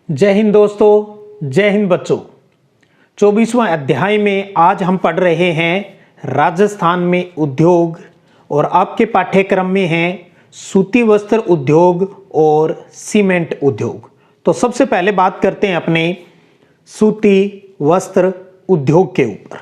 जय हिंद दोस्तों, जय हिंद बच्चों। 24वां अध्याय में आज हम पढ़ रहे हैं राजस्थान में उद्योग और आपके पाठ्यक्रम में हैं सूती वस्त्र उद्योग और सीमेंट उद्योग। तो सबसे पहले बात करते हैं अपने सूती वस्त्र उद्योग के ऊपर।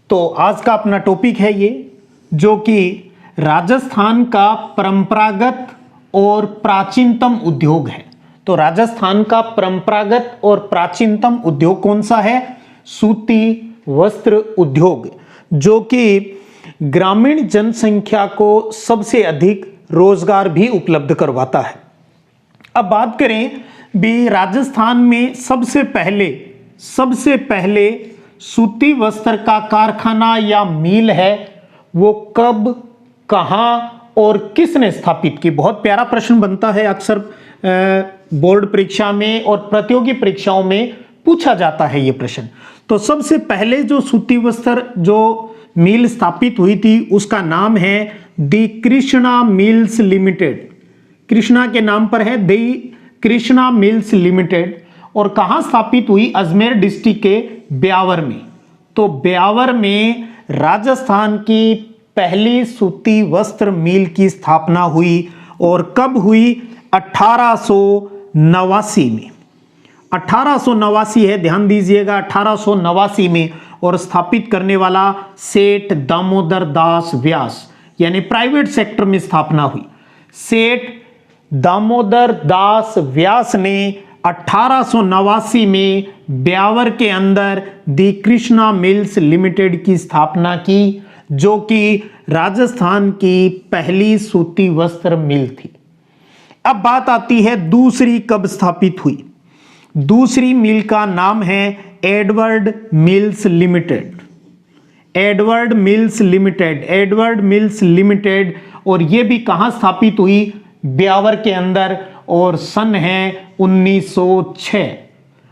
तो आज का अपना टॉपिक है ये, जो कि राजस्थान का परंपरागत और प्राचीनतम उद्योग है। तो राजस्थान का परंपरागत और प्राचीनतम उद्योग कौन सा है? सूती वस्त्र उद्योग, जो कि ग्रामीण जनसंख्या को सबसे अधिक रोजगार भी उपलब्ध करवाता है। अब बात करें भी राजस्थान में सबसे पहले सूती वस्त्र का कारखाना या मिल है, वो कब, कहां और किसने स्थापित की? बहुत प्यारा प्रश्न बनता है, अक्सर बोर्ड परीक्षा में और प्रतियोगी परीक्षाओं में पूछा जाता है ये प्रश्न। तो सबसे पहले जो सूती वस्त्र जो मिल स्थापित हुई थी उसका नाम है दी कृष्णा मिल्स लिमिटेड। कृष्णा के नाम पर है दी कृष्णा मिल्स लिमिटेड। और कहां स्थापित हुई? अजमेर डिस्ट्रिक्ट के ब्यावर में। तो ब्यावर में राजस्थान की पहली सूती वस्त्र मिल की स्थापना हुई। और कब हुई? 1889 में। 1889 है, ध्यान दीजिएगा, 1889 में। और स्थापित करने वाला सेठ दामोदर दास व्यास, यानी प्राइवेट सेक्टर में स्थापना हुई। सेठ दामोदर दास व्यास ने 1889 में ब्यावर के अंदर दी कृष्णा मिल्स लिमिटेड की स्थापना की, जो कि राजस्थान की पहली सूती वस्त्र मिल थी। अब बात आती है दूसरी कब स्थापित हुई। दूसरी मिल का नाम है Edward mills limited. Edward mills limited, Edward mills limited. और यह भी कहां स्थापित हुई? ब्यावर के अंदर। और सन है 1906।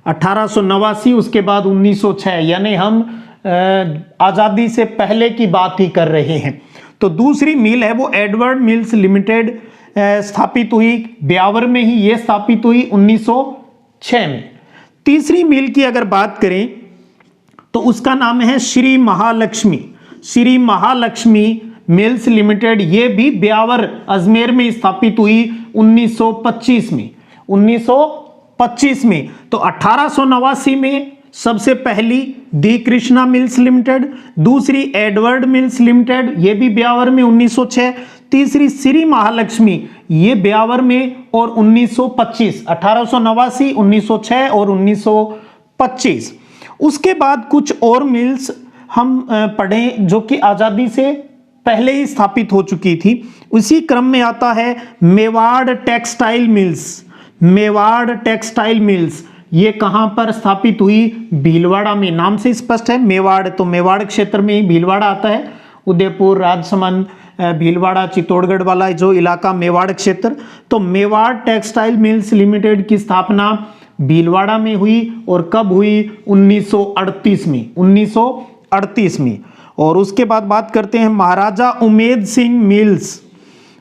1889, उसके बाद 1906, यानी हम आजादी से पहले की बात ही कर रहे हैं। तो दूसरी मिल है वो एडवर्ड मिल्स लिमिटेड स्थापित हुई ब्यावर में ही, यह स्थापित हुई 1906 में। तीसरी मिल की अगर बात करें तो उसका नाम है श्री महालक्ष्मी। श्री महालक्ष्मी मिल्स लिमिटेड, यह भी ब्यावर अजमेर में स्थापित हुई 1925 में। 1925 में। तो 1889 में सबसे पहली दी कृष्णा मिल्स लिमिटेड, दूसरी एडवर्ड मिल्स लिमिटेड, यह भी ब्यावर में 1906, तीसरी श्री महालक्ष्मी, ये ब्यावर में, और 1925, 1889, 1906 और 1925। उसके बाद कुछ और मिल्स हम पढ़ें जो कि आजादी से पहले ही स्थापित हो चुकी थी। उसी क्रम में आता है Mewar textile mills. Mewar textile mills, ये कहां पर स्थापित हुई? भीलवाड़ा में। नाम से स्पष्ट है मेवाड़, तो मेवाड़ क्षेत्र में ही भीलवाड़ा आता है। उदयपुर, राजसमंद, भीलवाड़ा, चित्तौड़गढ़ वाला जो इलाका मेवाड़ क्षेत्र। तो मेवाड़ टेक्सटाइल मिल्स लिमिटेड की स्थापना भीलवाड़ा में हुई। और कब हुई? 1938 में। 1938 में। और उसके बाद बात करते हैं महाराजा उमेद सिंह मिल्स।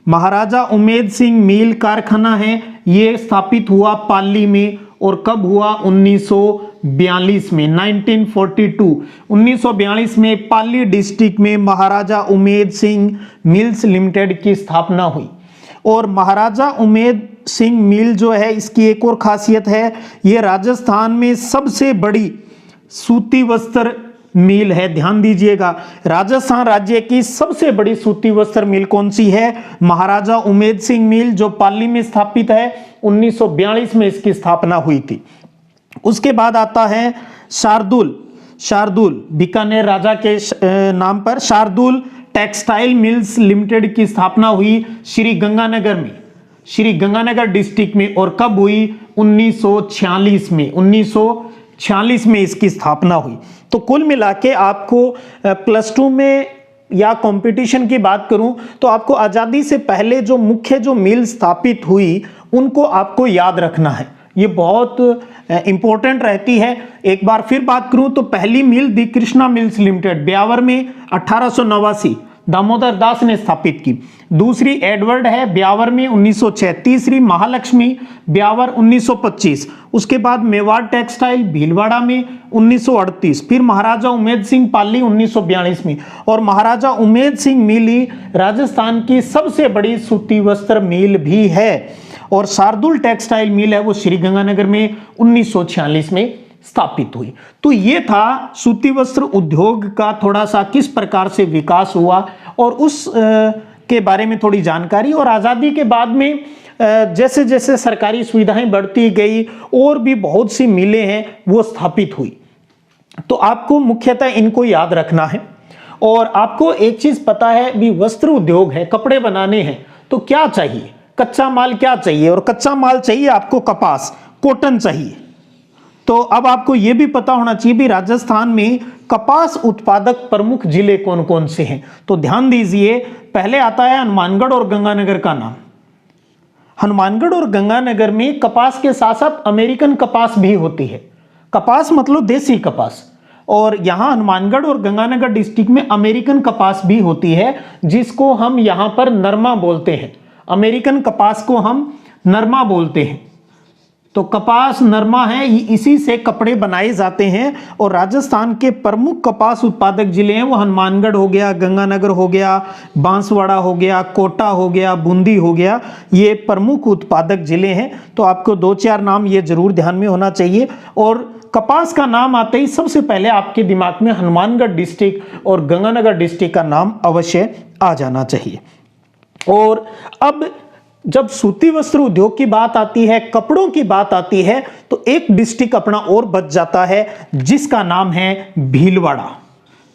महाराजा उमेद सिंह मिल कारखाना है, यह स्थापित हुआ पाली में। और कब हुआ? 1942 में, 1942। 1942 में पाली डिस्ट्रिक्ट में महाराजा उमेद सिंह मिल्स लिमिटेड की स्थापना हुई। और महाराजा उमेद सिंह मिल जो है, इसकी एक और खासियत है, यह राजस्थान में सबसे बड़ी सूती वस्त्र मिल है। ध्यान दीजिएगा, राजस्थान राज्य की सबसे बड़ी सूती वस्त्र मिल कौन सी है? महाराजा उमेद सिंह मिल, जो पाली में स्थापित है। 1942 में इसकी स्थापना हुई थी। उसके बाद आता है शार्दुल। शार्दुल, बीकानेर राजा के नाम पर शार्दुल टेक्सटाइल मिल्स लिमिटेड की स्थापना हुई श्री गंगानगर में, श्री गंगानगर डिस्ट्रिक्ट में। और कब हुई? 1946 में। 1946 में इसकी स्थापना हुई। तो कुल मिला के आपको +2 में या कंपटीशन की बात करूं तो आपको आजादी से पहले जो मुख्य जो मिल स्थापित हुई उनको आपको याद रखना है, ये बहुत इंपॉर्टेंट रहती है। एक बार फिर बात करूं तो पहली मिल दी कृष्णा मिल्स लिमिटेड ब्यावर में 1889, दामोदर दास ने स्थापित की। दूसरी एडवर्ड है ब्यावर में 1906। तीसरी महालक्ष्मी ब्यावर 1925। उसके बाद मेवाड़ टेक्सटाइल भीलवाड़ा में 1938। फिर महाराजा उमेद सिंह पाली 1942 में। और महाराजा उमेद सिंह मिल ही राजस्थान की सबसे बड़ी सूती वस्त्र मिल भी है। और शार्दुल टेक्सटाइल मिल है वो श्रीगंगानगर में 1946 में स्थापित हुई। तो ये था सूती वस्त्र उद्योग का थोड़ा सा किस प्रकार से विकास हुआ और उस के बारे में थोड़ी जानकारी। और आज़ादी के बाद में जैसे जैसे सरकारी सुविधाएं बढ़ती गई और भी बहुत सी मिलें हैं वो स्थापित हुई। तो आपको मुख्यतः इनको याद रखना है। और आपको एक चीज पता है भी, वस्त्र उद्योग है, कपड़े बनाने हैं तो क्या चाहिए, कच्चा माल क्या चाहिए, और कच्चा माल चाहिए आपको कपास, कॉटन चाहिए। तो अब आपको यह भी पता होना चाहिए भी राजस्थान में कपास उत्पादक प्रमुख जिले कौन कौन से हैं। तो ध्यान दीजिए, पहले आता है हनुमानगढ़ और गंगानगर का नाम। हनुमानगढ़ और गंगानगर में कपास के साथ साथ अमेरिकन कपास भी होती है। कपास मतलब देसी कपास। और यहां हनुमानगढ़ और गंगानगर डिस्ट्रिक्ट में अमेरिकन कपास भी होती है, जिसको हम यहां पर नरमा बोलते हैं। अमेरिकन कपास को हम नरमा बोलते हैं। तो कपास नरमा है, इसी से कपड़े बनाए जाते हैं। और राजस्थान के प्रमुख कपास उत्पादक जिले हैं वो हनुमानगढ़ हो गया, गंगानगर हो गया, बांसवाड़ा हो गया, कोटा हो गया, बूंदी हो गया, ये प्रमुख उत्पादक जिले हैं। तो आपको 2-4 नाम ये जरूर ध्यान में होना चाहिए। और कपास का नाम आते ही सबसे पहले आपके दिमाग में हनुमानगढ़ डिस्ट्रिक्ट और गंगानगर डिस्ट्रिक्ट का नाम अवश्य आ जाना चाहिए। और अब जब सूती वस्त्र उद्योग की बात आती है, कपड़ों की बात आती है, तो एक डिस्ट्रिक्ट अपना और बच जाता है जिसका नाम है भीलवाड़ा।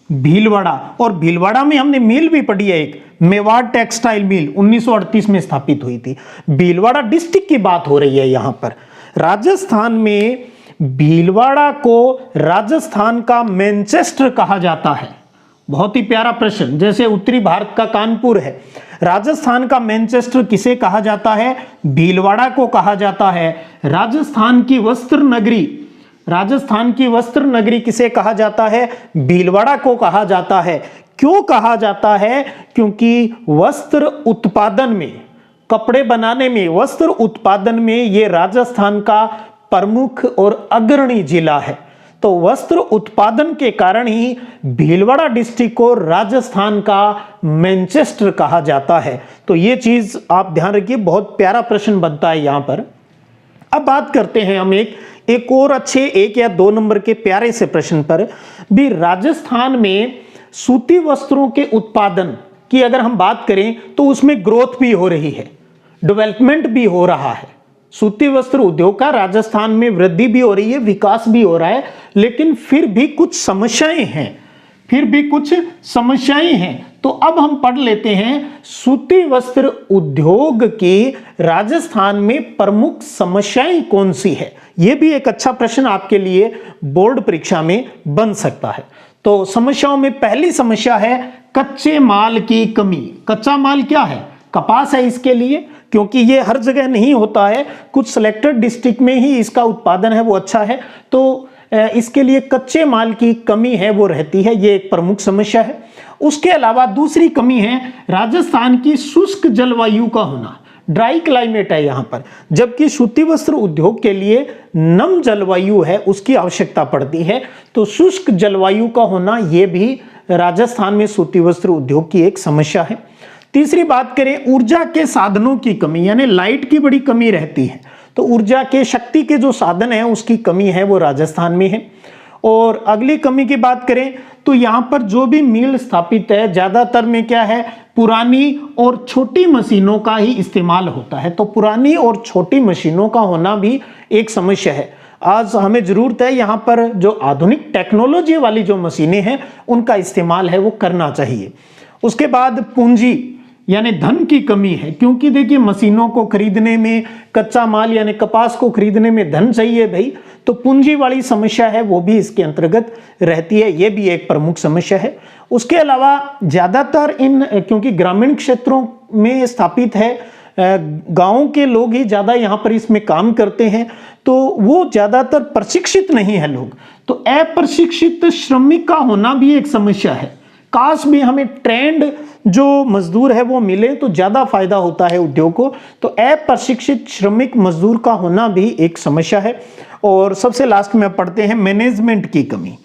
भीलवाड़ा, और भीलवाड़ा में हमने मिल भी पढ़ी है, एक मेवाड़ टेक्सटाइल मिल 1938 में स्थापित हुई थी। भीलवाड़ा डिस्ट्रिक्ट की बात हो रही है यहां पर। राजस्थान में भीलवाड़ा को राजस्थान का मैनचेस्टर कहा जाता है। बहुत ही प्यारा प्रश्न। जैसे उत्तरी भारत का कानपुर है, राजस्थान का मैनचेस्टर किसे कहा जाता है? भीलवाड़ा को कहा जाता है। राजस्थान की वस्त्र नगरी, राजस्थान की वस्त्र नगरी किसे कहा जाता है? भीलवाड़ा को कहा जाता है। क्यों कहा जाता है? क्योंकि वस्त्र उत्पादन में, कपड़े बनाने में, वस्त्र उत्पादन में ये राजस्थान का प्रमुख और अग्रणी जिला है। तो वस्त्र उत्पादन के कारण ही भीलवाड़ा डिस्ट्रिक्ट को राजस्थान का मैनचेस्टर कहा जाता है। तो ये चीज आप ध्यान रखिए, बहुत प्यारा प्रश्न बनता है यहां पर। अब बात करते हैं हम एक और अच्छे 1 या 2 नंबर के प्यारे से प्रश्न पर भी। राजस्थान में सूती वस्त्रों के उत्पादन की अगर हम बात करें तो उसमें ग्रोथ भी हो रही है, डेवलपमेंट भी हो रहा है। सूती वस्त्र उद्योग का राजस्थान में वृद्धि भी हो रही है, विकास भी हो रहा है, लेकिन फिर भी कुछ समस्याएं हैं, फिर भी कुछ समस्याएं हैं। तो अब हम पढ़ लेते हैं सूती वस्त्र उद्योग की राजस्थान में प्रमुख समस्याएं कौन सी है। यह भी एक अच्छा प्रश्न आपके लिए बोर्ड परीक्षा में बन सकता है। तो समस्याओं में पहली समस्या है कच्चे माल की कमी। कच्चा माल क्या है? कपास है इसके लिए, क्योंकि ये हर जगह नहीं होता है, कुछ सिलेक्टेड डिस्ट्रिक्ट में ही इसका उत्पादन है वो अच्छा है। तो इसके लिए कच्चे माल की कमी है वो रहती है, ये एक प्रमुख समस्या है। उसके अलावा दूसरी कमी है राजस्थान की शुष्क जलवायु का होना। ड्राई क्लाइमेट है यहाँ पर, जबकि सूती वस्त्र उद्योग के लिए नम जलवायु है, उसकी आवश्यकता पड़ती है। तो शुष्क जलवायु का होना ये भी राजस्थान में सूती वस्त्र उद्योग की एक समस्या है। तीसरी बात करें ऊर्जा के साधनों की कमी, यानी लाइट की बड़ी कमी रहती है। तो ऊर्जा के, शक्ति के जो साधन है उसकी कमी है वो राजस्थान में है। और अगली कमी की बात करें तो यहाँ पर जो भी मिल स्थापित है ज्यादातर में क्या है, पुरानी और छोटी मशीनों का ही इस्तेमाल होता है। तो पुरानी और छोटी मशीनों का होना भी एक समस्या है। आज हमें जरूरत है यहाँ पर जो आधुनिक टेक्नोलॉजी वाली जो मशीनें हैं उनका इस्तेमाल है वो करना चाहिए। उसके बाद पूंजी यानी धन की कमी है, क्योंकि देखिए मशीनों को खरीदने में, कच्चा माल यानी कपास को खरीदने में धन चाहिए भाई, तो पूंजी वाली समस्या है वो भी इसके अंतर्गत रहती है, ये भी एक प्रमुख समस्या है। उसके अलावा ज्यादातर क्योंकि ग्रामीण क्षेत्रों में स्थापित है, गांवों के लोग ही ज्यादा यहाँ पर इसमें काम करते हैं, तो वो ज्यादातर प्रशिक्षित नहीं है लोग। तो अप्रशिक्षित श्रमिक का होना भी एक समस्या है। काश भी हमें ट्रेंड जो मजदूर है वो मिले तो ज़्यादा फायदा होता है उद्योग को। तो अप्रशिक्षित श्रमिक मजदूर का होना भी एक समस्या है। और सबसे लास्ट में पढ़ते हैं मैनेजमेंट की कमी।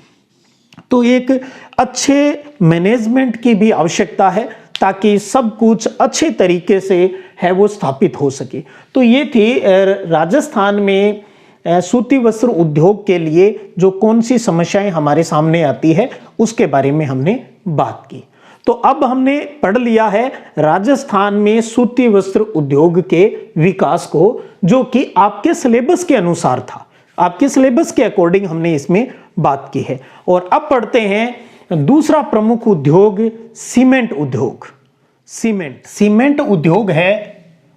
तो एक अच्छे मैनेजमेंट की भी आवश्यकता है ताकि सब कुछ अच्छे तरीके से है वो स्थापित हो सके। तो ये थी राजस्थान में सूती वस्त्र उद्योग के लिए जो कौन सी समस्याएं हमारे सामने आती है उसके बारे में हमने बात की। तो अब हमने पढ़ लिया है राजस्थान में सूती वस्त्र उद्योग के विकास को, जो कि आपके सिलेबस के अनुसार था, आपके सिलेबस के अकॉर्डिंग हमने इसमें बात की है। और अब पढ़ते हैं दूसरा प्रमुख उद्योग, सीमेंट उद्योग। सीमेंट उद्योग है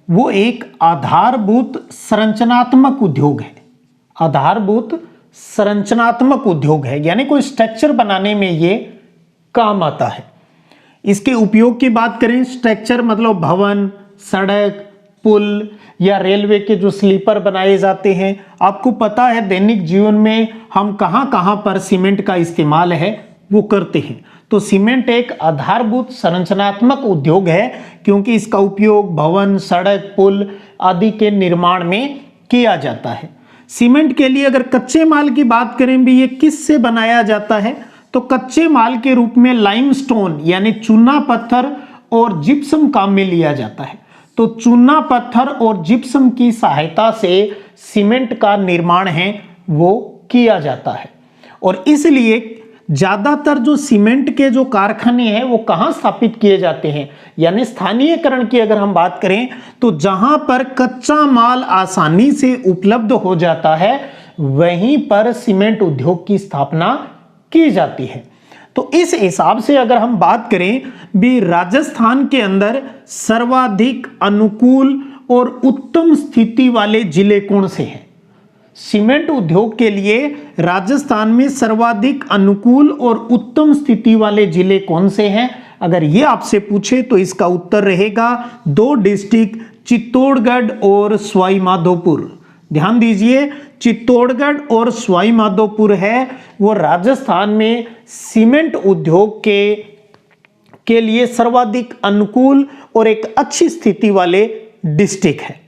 वो एक आधारभूत संरचनात्मक उद्योग है। आधारभूत संरचनात्मक उद्योग है, यानी कोई स्ट्रक्चर बनाने में ये काम आता है। इसके उपयोग की बात करें, स्ट्रक्चर मतलब भवन, सड़क, पुल या रेलवे के जो स्लीपर बनाए जाते हैं। आपको पता है दैनिक जीवन में हम कहां कहां पर सीमेंट का इस्तेमाल है वो करते हैं। तो सीमेंट एक आधारभूत संरचनात्मक उद्योग है क्योंकि इसका उपयोग भवन, सड़क, पुल आदि के निर्माण में किया जाता है। सीमेंट के लिए अगर कच्चे माल की बात करें भी, ये किस से बनाया जाता है, तो कच्चे माल के रूप में लाइमस्टोन यानी चूना पत्थर और जिप्सम काम में लिया जाता है। तो चूना पत्थर और जिप्सम की सहायता से सीमेंट का निर्माण है वो किया जाता है। और इसलिए ज्यादातर जो सीमेंट के जो कारखाने हैं वो कहां स्थापित किए जाते हैं, यानी स्थानीयकरण की अगर हम बात करें तो जहां पर कच्चा माल आसानी से उपलब्ध हो जाता है वहीं पर सीमेंट उद्योग की स्थापना की जाती है। तो इस हिसाब से अगर हम बात करें भी, राजस्थान के अंदर सर्वाधिक अनुकूल और उत्तम स्थिति वाले जिले कौन से हैं? सीमेंट उद्योग के लिए राजस्थान में सर्वाधिक अनुकूल और उत्तम स्थिति वाले जिले कौन से हैं? अगर ये आपसे पूछे तो इसका उत्तर रहेगा 2 डिस्ट्रिक्ट, चित्तौड़गढ़ और सवाई माधोपुर। ध्यान दीजिए, चित्तौड़गढ़ और सवाई माधोपुर है वो राजस्थान में सीमेंट उद्योग के लिए सर्वाधिक अनुकूल और एक अच्छी स्थिति वाले डिस्ट्रिक्ट है।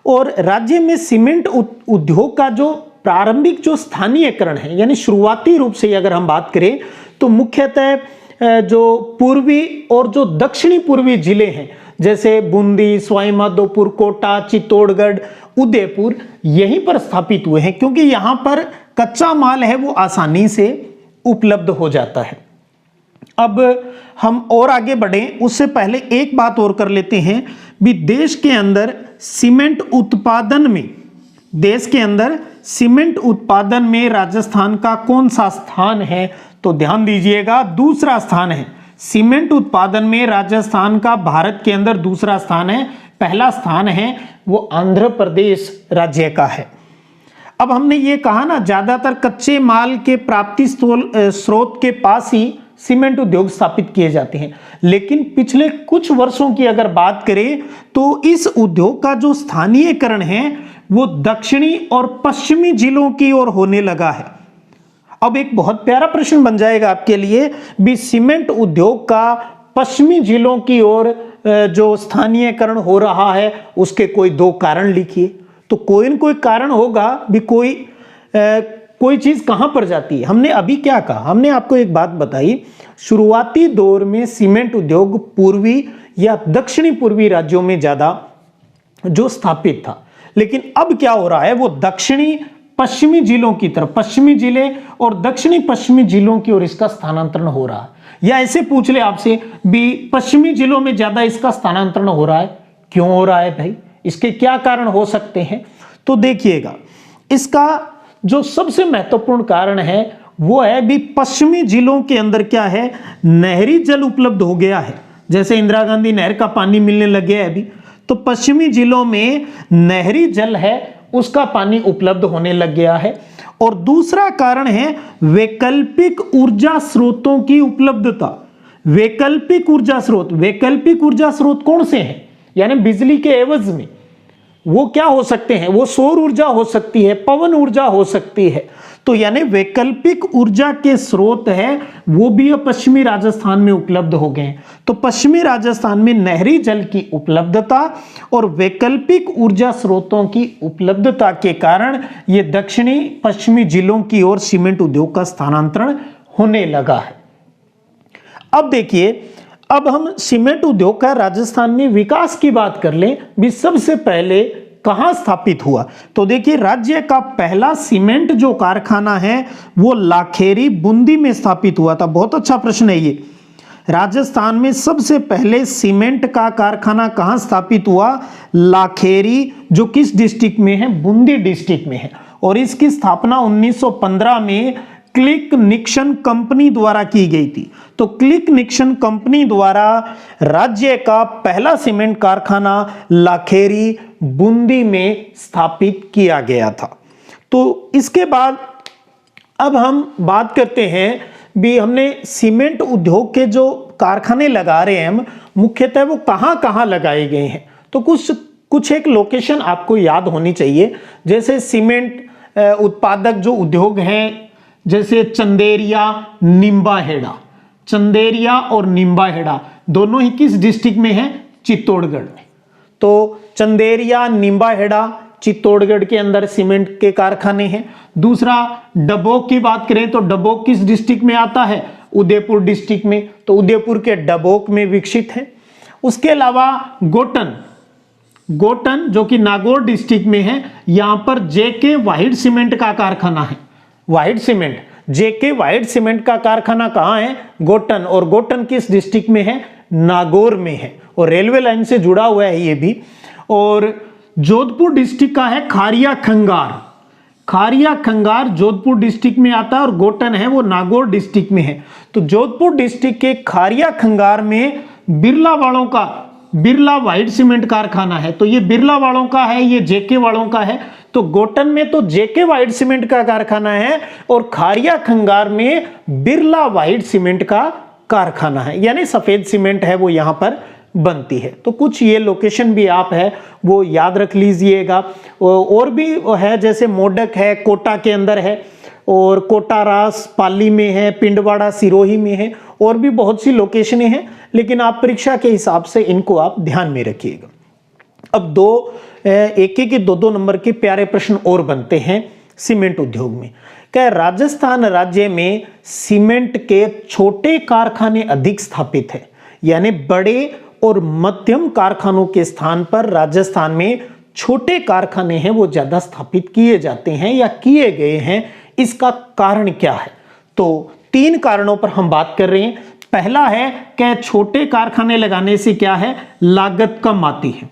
और राज्य में सीमेंट उद्योग का जो प्रारंभिक जो स्थानीयकरण है, यानी शुरुआती रूप से अगर हम बात करें तो मुख्यतः जो पूर्वी और जो दक्षिणी पूर्वी जिले हैं जैसे बूंदी, सवाई माधोपुर, कोटा, चित्तौड़गढ़, उदयपुर, यहीं पर स्थापित हुए हैं क्योंकि यहां पर कच्चा माल है वो आसानी से उपलब्ध हो जाता है। अब हम और आगे बढ़ें उससे पहले एक बात और कर लेते हैं भी, देश के अंदर सीमेंट उत्पादन में राजस्थान का कौन सा स्थान है? तो ध्यान दीजिएगा, दूसरा स्थान है। सीमेंट उत्पादन में राजस्थान का भारत के अंदर दूसरा स्थान है। पहला स्थान है वो आंध्र प्रदेश राज्य का है। अब हमने ये कहा ना, ज्यादातर कच्चे माल के प्राप्ति स्रोत के पास ही सीमेंट उद्योग स्थापित किए जाते हैं, लेकिन पिछले कुछ वर्षों की अगर बात करें तो इस उद्योग का जो स्थानीयकरण है वो दक्षिणी और पश्चिमी जिलों की ओर होने लगा है। अब एक बहुत प्यारा प्रश्न बन जाएगा आपके लिए भी, सीमेंट उद्योग का पश्चिमी जिलों की ओर जो स्थानीयकरण हो रहा है उसके कोई 2 कारण लिखिए। तो कोई न कोई कारण होगा भी, कोई चीज कहां पर जाती है। हमने अभी क्या कहा, हमने आपको एक बात बताई, शुरुआती दौर में सीमेंट उद्योग पूर्वी या दक्षिणी पूर्वी राज्यों में ज्यादा जो स्थापित था, लेकिन अब क्या हो रहा है वो दक्षिणी पश्चिमी जिलों की तरफ, पश्चिमी जिले और दक्षिणी पश्चिमी जिलों की ओर इसका स्थानांतरण हो रहा है। या ऐसे पूछ ले आपसे भी, पश्चिमी जिलों में ज्यादा इसका स्थानांतरण हो रहा है, क्यों हो रहा है भाई, इसके क्या कारण हो सकते हैं? तो देखिएगा, इसका जो सबसे महत्वपूर्ण कारण है वो है भी, पश्चिमी जिलों के अंदर क्या है, नहरी जल उपलब्ध हो गया है। जैसे इंदिरा गांधी नहर का पानी मिलने लग गया है अभी, तो पश्चिमी जिलों में नहरी जल है उसका पानी उपलब्ध होने लग गया है। और दूसरा कारण है वैकल्पिक ऊर्जा स्रोतों की उपलब्धता। वैकल्पिक ऊर्जा स्रोत कौन से हैं? यानी बिजली के एवज में वो क्या हो सकते हैं, वो सौर ऊर्जा हो सकती है, पवन ऊर्जा हो सकती है। तो यानी वैकल्पिक ऊर्जा के स्रोत है वो भी अब पश्चिमी राजस्थान में उपलब्ध हो गए हैं। तो पश्चिमी राजस्थान में नहरी जल की उपलब्धता और वैकल्पिक ऊर्जा स्रोतों की उपलब्धता के कारण ये दक्षिणी पश्चिमी जिलों की ओर सीमेंट उद्योग का स्थानांतरण होने लगा है। अब देखिए, अब हम सीमेंट उद्योग का राजस्थान में विकास की बात कर लें भी, सबसे पहले कहां स्थापित हुआ। तो देखिए, राज्य का पहला सीमेंट जो कारखाना है वो लाखेरी बूंदी में स्थापित हुआ था। बहुत अच्छा प्रश्न है ये। राजस्थान में सबसे पहले सीमेंट का कारखाना कहां स्थापित हुआ? लाखेरी, जो किस डिस्ट्रिक्ट में है? बूंदी डिस्ट्रिक्ट में है। और इसकी स्थापना 1915 में क्लिक निक्सन कंपनी द्वारा की गई थी। तो क्लिक निक्सन कंपनी द्वारा राज्य का पहला सीमेंट कारखाना लाखेरी बूंदी में स्थापित किया गया था। तो इसके बाद अब हम बात करते हैं भी, हमने सीमेंट उद्योग के जो कारखाने लगा रहे हैं हम, मुख्यतः वो कहां कहां लगाए गए हैं। तो कुछ एक लोकेशन आपको याद होनी चाहिए। जैसे सीमेंट उत्पादक जो उद्योग हैं, जैसे चंदेरिया, निम्बाहेड़ा। चंदेरिया और निम्बाहेड़ा दोनों ही किस डिस्ट्रिक्ट में है? चित्तौड़गढ़ में। तो चंदेरिया, निम्बाहेड़ा चित्तौड़गढ़ के अंदर सीमेंट के कारखाने हैं। दूसरा, डबोक की बात करें तो डबोक किस डिस्ट्रिक्ट में आता है? उदयपुर डिस्ट्रिक्ट में। तो उदयपुर के डबोक में विकसित है। उसके अलावा गोटन जो कि नागौर डिस्ट्रिक्ट में है, यहां पर जेके वाहिड सीमेंट का कारखाना है। वाहिड सीमेंट, जेके वाहिड सीमेंट का कारखाना कहां है? गोटन। और गोटन किस डिस्ट्रिक्ट में है? नागौर में है। और रेलवे लाइन से जुड़ा हुआ है ये भी। और जोधपुर डिस्ट्रिक्ट का है खारिया खंगार। खारिया खंगार जोधपुर डिस्ट्रिक्ट में आता है और गोटन है वो नागौर डिस्ट्रिक्ट में है। तो जोधपुर डिस्ट्रिक्ट के खारिया खंगार में बिरला वालों का बिरला वाहिड सीमेंट कारखाना है। तो ये बिरला वालों का है, ये जेके वालों का है। तो गोटन में तो जेके वाहिड सीमेंट का कारखाना है और खारिया खंगार में बिरला वाहिड सीमेंट का कारखाना है, यानी सफेद सीमेंट है वो यहां पर बनती है। तो कुछ ये लोकेशन भी आप है वो याद रख लीजिएगा। और भी है, जैसे मोडक है, कोटा के अंदर है, और कोटारास पाली में है, पिंडवाड़ा सिरोही में है, और भी बहुत सी लोकेशनें हैं, लेकिन आप परीक्षा के हिसाब से इनको आप ध्यान में रखिएगा। अब एक दो नंबर के प्यारे प्रश्न और बनते हैं सीमेंट उद्योग में। क्या राजस्थान राज्य में सीमेंट के छोटे कारखाने अधिक स्थापित है, यानी बड़े और मध्यम कारखानों के स्थान पर राजस्थान में छोटे कारखाने हैं वो ज्यादा स्थापित किए जाते हैं या किए गए हैं। इसका कारण क्या है? तो 3 कारणों पर हम बात कर रहे हैं। पहला है कि छोटे कारखाने लगाने से क्या है? लागत कम आती है,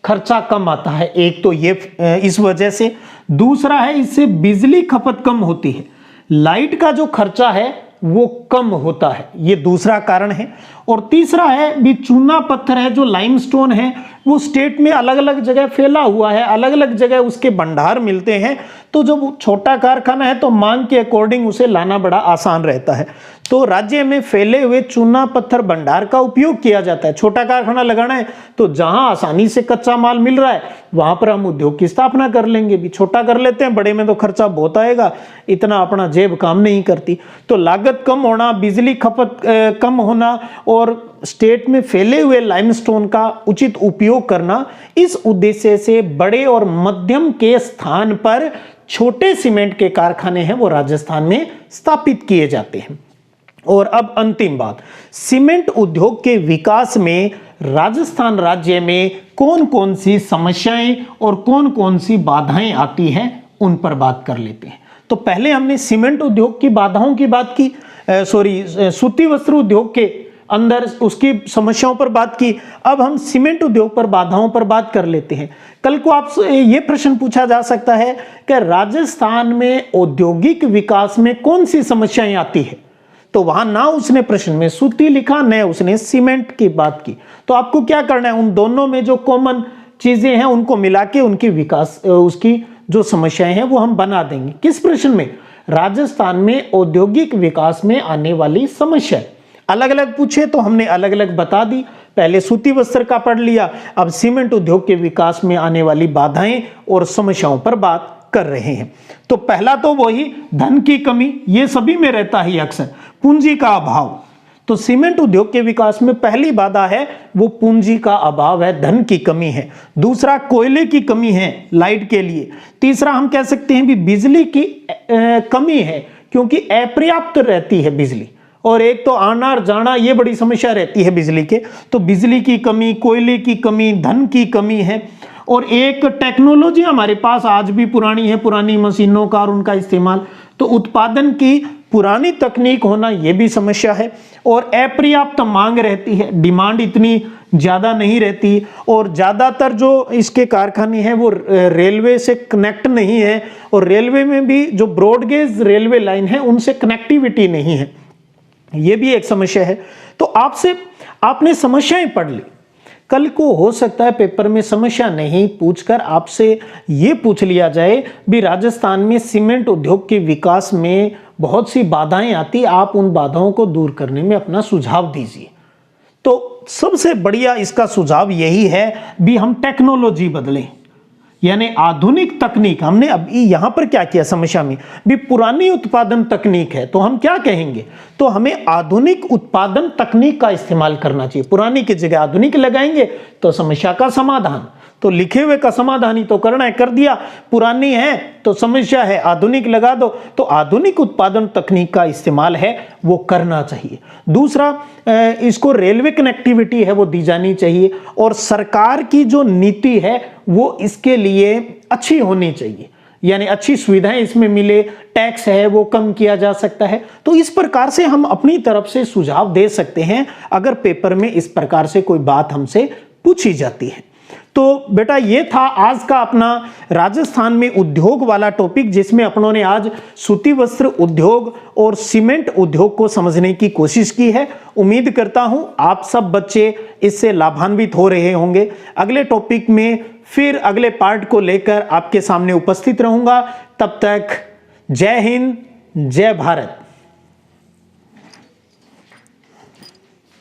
खर्चा कम आता है, एक तो ये इस वजह से। दूसरा है, इससे बिजली खपत कम होती है, लाइट का जो खर्चा है वो कम होता है, ये दूसरा कारण है। और तीसरा है भी, चूना पत्थर है जो लाइमस्टोन है वो स्टेट में अलग अलग जगह फैला हुआ है, अलग अलग जगह उसके भंडार मिलते हैं। तो जब छोटा कारखाना है तो मांग के अकॉर्डिंग उसे लाना बड़ा आसान रहता है। तो राज्य में फैले हुए चूना पत्थर भंडार का उपयोग किया जाता है। छोटा कारखाना लगाना है तो जहां आसानी से कच्चा माल मिल रहा है वहां पर हम उद्योग की स्थापना कर लेंगे। भी छोटा कर लेते हैं, बड़े में तो खर्चा बहुत आएगा, इतना अपना जेब काम नहीं करती। तो लागत कम होना, बिजली खपत कम होना और स्टेट में फैले हुए लाइमस्टोन का उचित उपयोग करना, इस उद्देश्य से बड़े और मध्यम के स्थान पर छोटे सीमेंट के कारखाने हैं वो राजस्थान में स्थापित किए जाते हैं। और अब अंतिम बात, सीमेंट उद्योग के विकास में राजस्थान राज्य में कौन कौन सी समस्याएं और कौन कौन सी बाधाएं आती हैं उन पर बात कर लेते हैं। तो पहले हमने सीमेंट उद्योग की बाधाओं की बात की, सूती वस्त्र उद्योग के अंदर उसकी समस्याओं पर बात की। अब हम सीमेंट उद्योग पर बाधाओं पर बात कर लेते हैं। कल को आपसे यह प्रश्न पूछा जा सकता है कि राजस्थान में औद्योगिक विकास में कौन सी समस्याएं आती है, तो वहां ना उसने प्रश्न में सूती लिखा, न उसने सीमेंट की बात की। तो आपको क्या करना है, उन दोनों में जो कॉमन चीजें हैं उनको मिला के उनकी विकास, उसकी जो समस्याएं हैं वो हम बना देंगे। किस प्रश्न में? राजस्थान में औद्योगिक विकास में आने वाली समस्या। अलग अलग पूछे तो हमने अलग अलग बता दी। पहले सूती वस्त्र का पढ़ लिया, अब सीमेंट उद्योग के विकास में आने वाली बाधाएं और समस्याओं पर बात कर रहे हैं। तो पहला तो वही धन की कमी, ये सभी में रहता ही अक्सर, पूंजी का अभाव। तो सीमेंट उद्योग के विकास में पहली बाधा है वो पूंजी का अभाव है, धन की कमी है। दूसरा कोयले की कमी है लाइट के लिए। तीसरा हम कह सकते हैं भी बिजली की कमी है, क्योंकि अपर्याप्त रहती है बिजली, और एक तो आना जाना ये बड़ी समस्या रहती है बिजली के। तो बिजली की कमी, कोयले की कमी, धन की कमी है। और एक टेक्नोलॉजी हमारे पास आज भी पुरानी है, पुरानी मशीनों का और उनका इस्तेमाल, तो उत्पादन की पुरानी तकनीक होना यह भी समस्या है। और अपर्याप्त मांग रहती है, डिमांड इतनी ज़्यादा नहीं रहती, और ज़्यादातर जो इसके कारखाने हैं वो रेलवे से कनेक्ट नहीं है, और रेलवे में भी जो ब्रॉडगेज रेलवे लाइन है उनसे कनेक्टिविटी नहीं है, ये भी एक समस्या है। तो आपने समस्याएं पढ़ ली, कल को हो सकता है पेपर में समस्या नहीं पूछकर आपसे ये पूछ लिया जाए भी राजस्थान में सीमेंट उद्योग के विकास में बहुत सी बाधाएं आती, आप उन बाधाओं को दूर करने में अपना सुझाव दीजिए। तो सबसे बढ़िया इसका सुझाव यही है भी हम टेक्नोलॉजी बदलें, यानी आधुनिक तकनीक। हमने अब यहां पर क्या किया समस्या में भी पुरानी उत्पादन तकनीक है, तो हम क्या कहेंगे, तो हमें आधुनिक उत्पादन तकनीक का इस्तेमाल करना चाहिए। पुरानी की जगह आधुनिक लगाएंगे तो समस्या का समाधान, तो लिखे हुए का समाधान ही तो करना है, कर दिया। पुरानी है तो समस्या है, आधुनिक लगा दो, तो आधुनिक उत्पादन तकनीक का इस्तेमाल है वो करना चाहिए। दूसरा, इसको रेलवे कनेक्टिविटी है वो दी जानी चाहिए, और सरकार की जो नीति है वो इसके लिए अच्छी होनी चाहिए, यानी अच्छी सुविधाएं इसमें मिले, टैक्स है वो कम किया जा सकता है। तो इस प्रकार से हम अपनी तरफ से सुझाव दे सकते हैं अगर पेपर में इस प्रकार से कोई बात हमसे पूछी जाती है। तो बेटा ये था आज का अपना राजस्थान में उद्योग वाला टॉपिक, जिसमें अपनों ने आज सूती वस्त्र उद्योग और सीमेंट उद्योग को समझने की कोशिश की है। उम्मीद करता हूं आप सब बच्चे इससे लाभान्वित हो रहे होंगे। अगले टॉपिक में फिर अगले पार्ट को लेकर आपके सामने उपस्थित रहूंगा। तब तक जय हिंद, जय भारत।